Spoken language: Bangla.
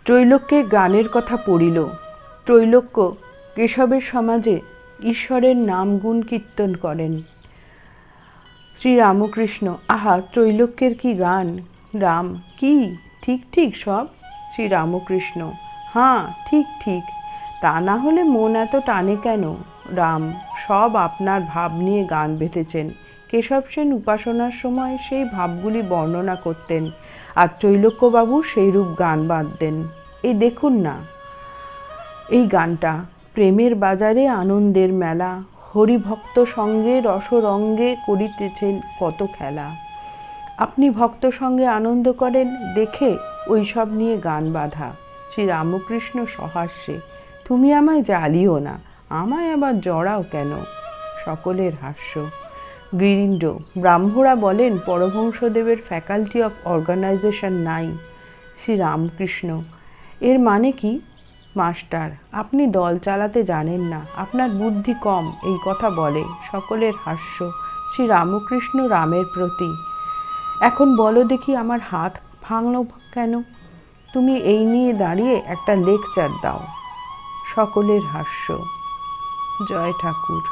ত্রৈলোক্যের গানের কথা পড়িল। ত্রৈলোক্য কেশবের সমাজে ঈশ্বরের নাম গুণ কীর্তন করেন। শ্রীরামকৃষ্ণ: আহা, ত্রৈলোক্যের কি গান! রাম: কি ঠিক ঠিক সব? শ্রীরামকৃষ্ণ: হাঁ, ঠিক ঠিক। তা না হলে মন এত টানে কেন? রাম: সব আপনার ভাব নিয়ে গান বেঁধেছেন। কেশব সেন উপাসনার সময় সেই ভাবগুলি বর্ণনা করতেন, আর ত্রৈলোক্যবাবু সেইরূপ গান বাঁধতেন। এই দেখুন না, এই গানটা: প্রেমের বাজারে আনন্দের মেলা, হরিভক্ত সঙ্গে রসরঙ্গে করিতেছেন কত খেলা। আপনি ভক্ত সঙ্গে আনন্দ করেন দেখে ওই সব নিয়ে গান বাঁধা। শ্রীরামকৃষ্ণ সহাস্যে: তুমি আমায় জ্বালিও না, আমায় আবার জড়াও কেন? সকলের হাস্য। গিরীন্দ্র: ব্রাহ্মরা বলেন পরমহংসদেবের ফ্যাকাল্টি অফ অর্গানাইজেশন নাই। শ্রীরামকৃষ্ণ: এর মানে কি? মাস্টার: আপনি দল চালাতে জানেন না, আপনার বুদ্ধি কম, এই কথা বলে। সকলের হাস্য। শ্রীরামকৃষ্ণ রামের প্রতি: এখন বলো দেখি, আমার হাত ভাঙল কেন? তুমি এই নিয়ে দাঁড়িয়ে একটা লেকচার দাও। সকলের হাস্য। জয় ঠাকুর।